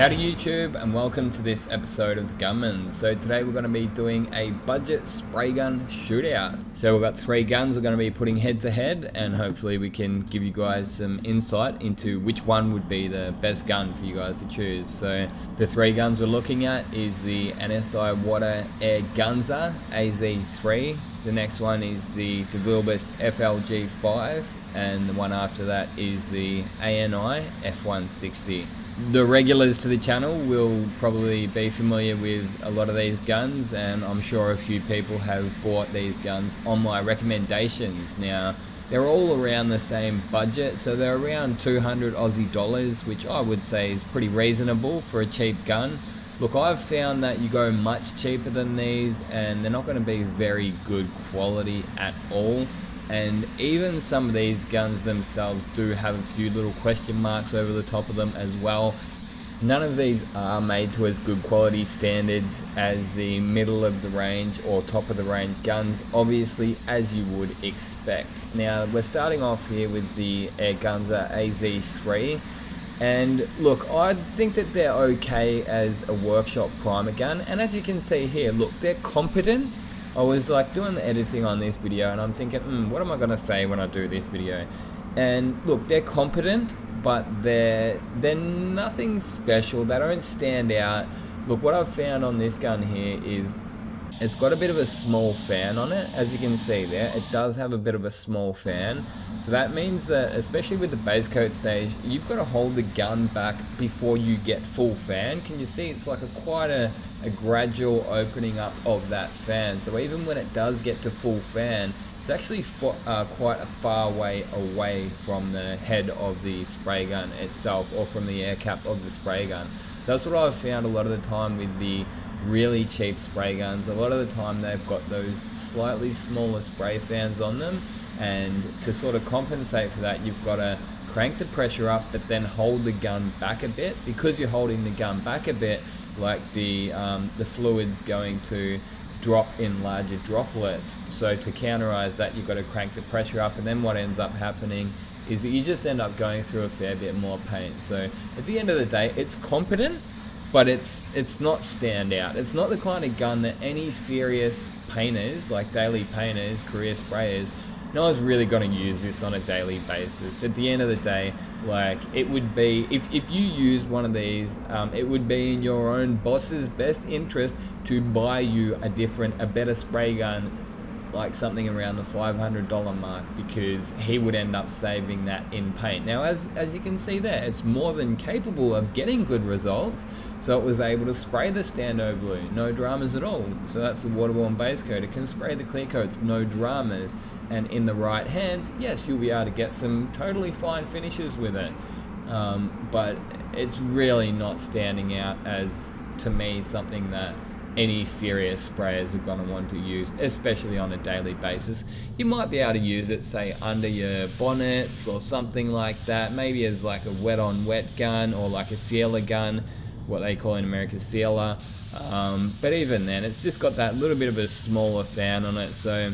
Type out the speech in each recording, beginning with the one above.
Howdy YouTube, and welcome to this episode of Gunman. So today we're going to be doing a budget spray gun shootout. So we've got 3 guns we're going to be putting head to head, and hopefully we can give you guys some insight into which one would be the best gun for you guys to choose. So the 3 guns we're looking at is the MSDS Airgunsa AZ3. The next one is the Devilbiss FLG5, and the one after that is the ANI F160. The regulars to the channel will probably be familiar with a lot of these guns, and I'm sure a few people have bought these guns on my recommendations. Now, they're all around the same budget, so they're around 200 Aussie dollars, which I would say is pretty reasonable for a cheap gun. Look, I've found that you go much cheaper than these and they're not going to be very good quality at all. And even some of these guns themselves do have a few little question marks over the top of them as well. None of these are made to as good quality standards as the middle of the range or top of the range guns, obviously, as you would expect. Now, we're starting off here with the Airgunsa AZ3. And look, I think that they're okay as a workshop primer gun. And as you can see here, look, they're competent. I was like doing the editing on this video and I'm thinking, what am I gonna say when I do this video? And look, they're competent, but they're nothing special. They don't stand out. Look, what I've found on this gun here is it's got a bit of a small fan on it. As you can see there, it does have a bit of a small fan. So that means that, especially with the base coat stage, you've got to hold the gun back before you get full fan. Can you see it's like quite a gradual opening up of that fan? So even when it does get to full fan, it's actually quite a far way away from the head of the spray gun itself, or from the air cap of the spray gun. So that's what I've found a lot of the time with the really cheap spray guns. A lot of the time they've got those slightly smaller spray fans on them, and to sort of compensate for that, you've got to crank the pressure up but then hold the gun back a bit. Because you're holding the gun back a bit, like the fluid's going to drop in larger droplets. So to counteract that, you've got to crank the pressure up, and then what ends up happening is that you just end up going through a fair bit more paint. So at the end of the day, it's competent, but it's not standout. It's not the kind of gun that any serious painters, like daily painters, career sprayers, no one's really going to use this on a daily basis. At the end of the day, like, it would be, if you used one of these, it would be in your own boss's best interest to buy you a better spray gun, like something around the $500 mark, because he would end up saving that in paint. Now, as you can see there, it's more than capable of getting good results. So it was able to spray the Stando Blue, no dramas at all. So that's the waterborne base coat. It can spray the clear coats, no dramas. And in the right hands, yes, you'll be able to get some totally fine finishes with it. But it's really not standing out as, to me, something that any serious sprayers are going to want to use, especially on a daily basis. You might be able to use it, say, under your bonnets or something like that, maybe as like a wet on wet gun, or like a sealer gun, what they call in America sealer. But even then, it's just got that little bit of a smaller fan on it, so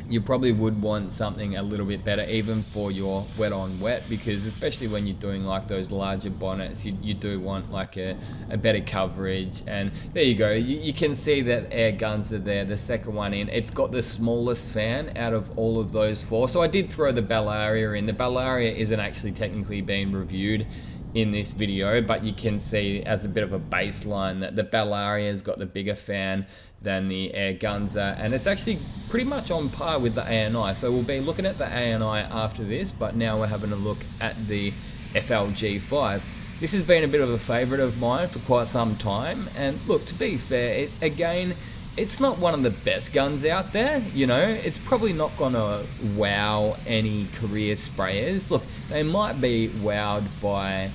you probably would want something a little bit better even for your wet on wet, because especially when you're doing like those larger bonnets, you do want like a better coverage. And there you go, you can see that Airgunsa there, the second one in, it's got the smallest fan out of all of those 4. So I did throw the Bellaria in. The Bellaria isn't actually technically being reviewed in this video, but you can see as a bit of a baseline that the Bellaria's got the bigger fan than the Airgunsa, and it's actually pretty much on par with the ANI. So we'll be looking at the ANI after this, but now we're having a look at the FLG5. This has been a bit of a favorite of mine for quite some time, and look, to be fair, it's not one of the best guns out there. You know, it's probably not gonna wow any career sprayers. Look, they might be wowed by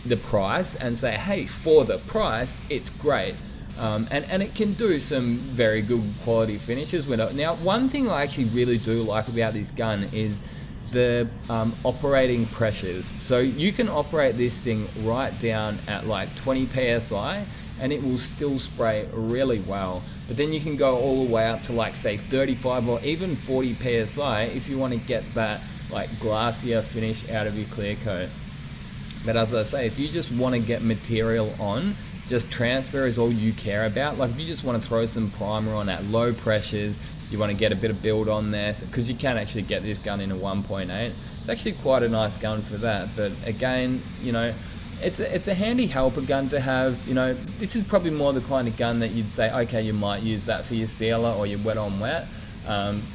the price and say, hey, for the price, it's great. And it can do some very good quality finishes with it. Now, one thing I actually really do like about this gun is the operating pressures. So you can operate this thing right down at like 20 PSI and it will still spray really well. But then you can go all the way up to like say 35 or even 40 PSI if you want to get that like glassier finish out of your clear coat. But as I say, if you just want to get material on, just transfer is all you care about. Like if you just want to throw some primer on at low pressures, you want to get a bit of build on there, because you can actually get this gun in a 1.8. It's actually quite a nice gun for that. But again, you know, it's a handy helper gun to have. You know, this is probably more the kind of gun that you'd say, okay, you might use that for your sealer or your wet on wet.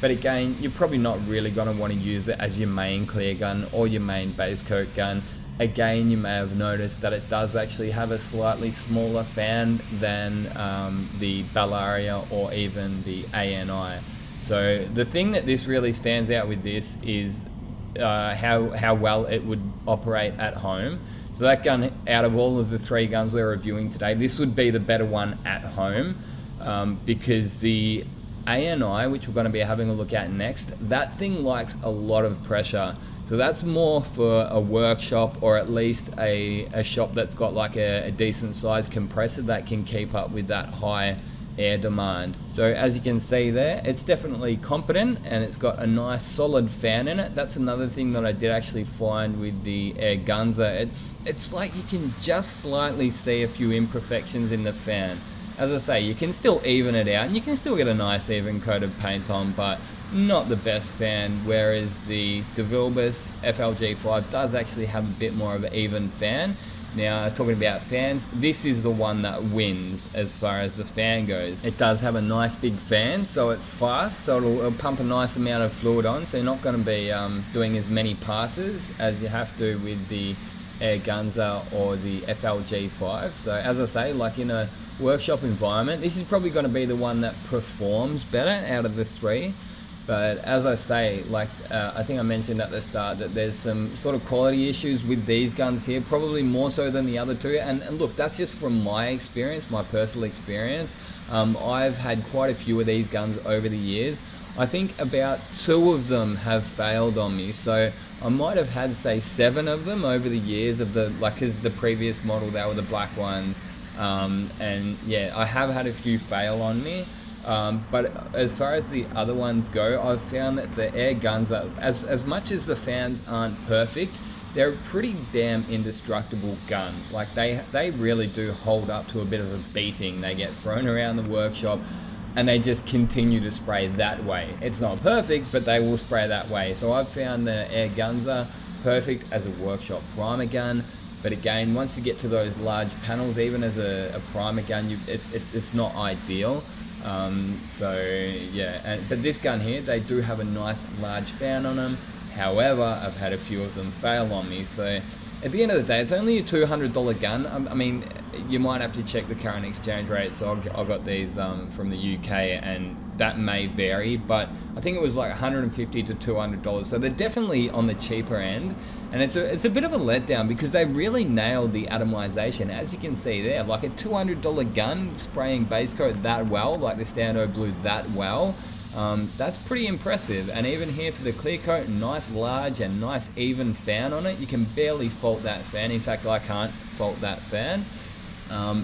But again, you're probably not really going to want to use it as your main clear gun or your main base coat gun. Again, you may have noticed that it does actually have a slightly smaller fan than the Bellaria or even the ANI. So the thing that this really stands out with this is how well it would operate at home. So that gun, out of all of the 3 guns we're reviewing today, this would be the better one at home, because the ANI, which we're going to be having a look at next, that thing likes a lot of pressure. So that's more for a workshop, or at least a shop that's got like a decent sized compressor that can keep up with that high air demand. So as you can see there, it's definitely competent, and it's got a nice solid fan in it. That's another thing that I did actually find with the Airgunsa. It's like you can just slightly see a few imperfections in the fan. As I say, you can still even it out, and you can still get a nice even coat of paint on, but not the best fan. Whereas the Devilbiss FLG5 does actually have a bit more of an even fan. Now, talking about fans, this is the one that wins as far as the fan goes. It does have a nice big fan, so it's fast, so it'll pump a nice amount of fluid on, so you're not going to be doing as many passes as you have to with the Airgunsa or the FLG5. So as I say, like in a workshop environment, this is probably going to be the one that performs better out of the 3. But as I say, like I think I mentioned at the start, that there's some sort of quality issues with these guns here, probably more so than the other 2. And look, that's just from my experience, my personal experience. I've had quite a few of these guns over the years. I think about 2 of them have failed on me. So I might have had, say, 7 of them over the years of the, like, as the previous model, they were the black ones. And yeah, I have had a few fail on me. But as far as the other ones go, I've found that the Airgunsa, as much as the fans aren't perfect, they're a pretty damn indestructible gun. Like they really do hold up to a bit of a beating. They get thrown around the workshop and they just continue to spray that way. It's not perfect, but they will spray that way. So I've found the Airgunsa perfect as a workshop primer gun. But again, once you get to those large panels, even as a primer gun, it's not ideal. So yeah, but this gun here, they do have a nice large fan on them. However, I've had a few of them fail on me. So at the end of the day, it's only a $200 gun. I mean, you might have to check the current exchange rate. So I got these from the UK, and that may vary, but I think it was like $150 to $200. So they're definitely on the cheaper end. And it's a bit of a letdown, because they really nailed the atomization. As you can see there, like a $200 gun spraying base coat that well, like the Stando Blue that well, that's pretty impressive. And even here for the clear coat, nice large and nice even fan on it. You can barely fault that fan. In fact, I can't fault that fan.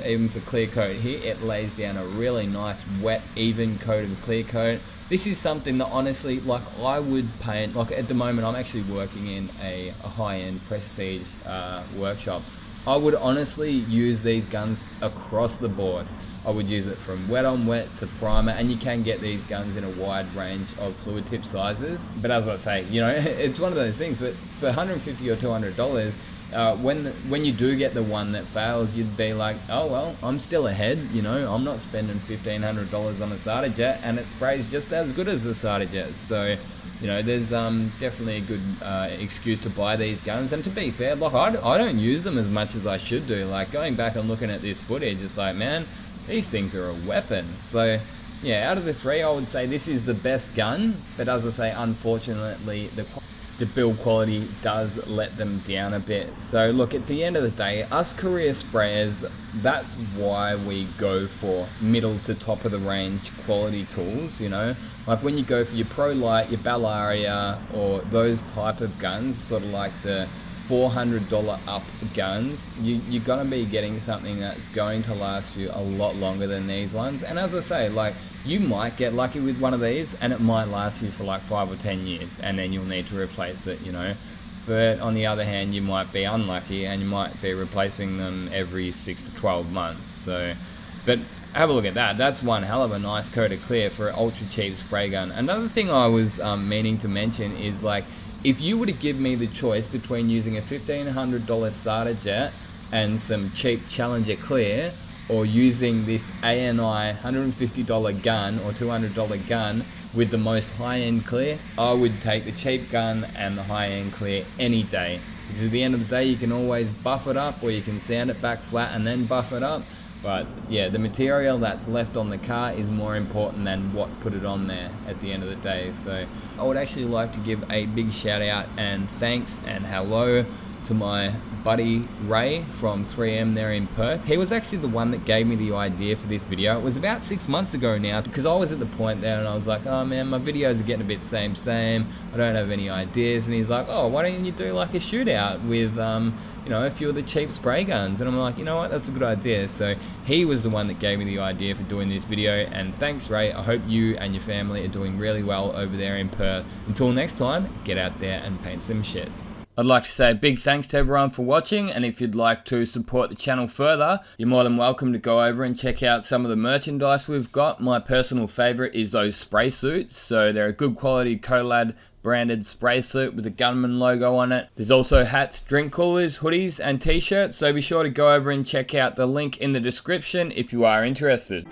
Even for clear coat here, it lays down a really nice wet even coat of clear coat. This is something that honestly, like, I would paint, like at the moment I'm actually working in a high-end prestige workshop. I would honestly use these guns across the board. I would use it from wet on wet to primer, and you can get these guns in a wide range of fluid tip sizes. But as I say, you know, it's one of those things, but for $150 or $200, when you do get the one that fails, you'd be like, oh well, I'm still ahead, you know, I'm not spending $1,500 on a starter jet, and it sprays just as good as the starter jet. So, you know, there's definitely a good excuse to buy these guns. And to be fair, like, I don't use them as much as I should do. Like, going back and looking at this footage, it's like, man, these things are a weapon. So yeah, out of the 3, I would say this is the best gun. But as I say, unfortunately, the build quality does let them down a bit. So look, at the end of the day, us career sprayers, that's why we go for middle to top of the range quality tools, you know. Like when you go for your Pro Light, your Bellaria, or those type of guns, sort of like the $400 up guns, you're gonna be getting something that's going to last you a lot longer than these ones. And as I say, like, you might get lucky with one of these and it might last you for like 5 or 10 years, and then you'll need to replace it, you know. but on the other hand, you might be unlucky and you might be replacing them every 6 to 12 months. So, but have a look at that. That's one hell of a nice coat of clear for an ultra cheap spray gun. Another thing I was meaning to mention is, like, if you were to give me the choice between using a $1,500 starter jet and some cheap Challenger clear, or using this ANI $150 gun or $200 gun with the most high-end clear, I would take the cheap gun and the high-end clear any day. Because at the end of the day, you can always buff it up, or you can sand it back flat and then buff it up. But yeah, the material that's left on the car is more important than what put it on there at the end of the day. So I would actually like to give a big shout out and thanks and hello to my buddy Ray from 3M there in Perth. He was actually the one that gave me the idea for this video. It was about 6 months ago now, because I was at the point there and I was like, oh man, my videos are getting a bit same. I don't have any ideas. And he's like, oh, why don't you do like a shootout with you know, a few of the cheap spray guns? And I'm like, you know what, that's a good idea. So he was the one that gave me the idea for doing this video, and thanks Ray. I hope you and your family are doing really well over there in Perth. Until next time, get out there and paint some shit. I'd like to say a big thanks to everyone for watching, and if you'd like to support the channel further, you're more than welcome to go over and check out some of the merchandise we've got. My personal favourite is those spray suits, so they're a good quality Colad branded spray suit with the Gunman logo on it. There's also hats, drink coolers, hoodies and t-shirts, so be sure to go over and check out the link in the description if you are interested.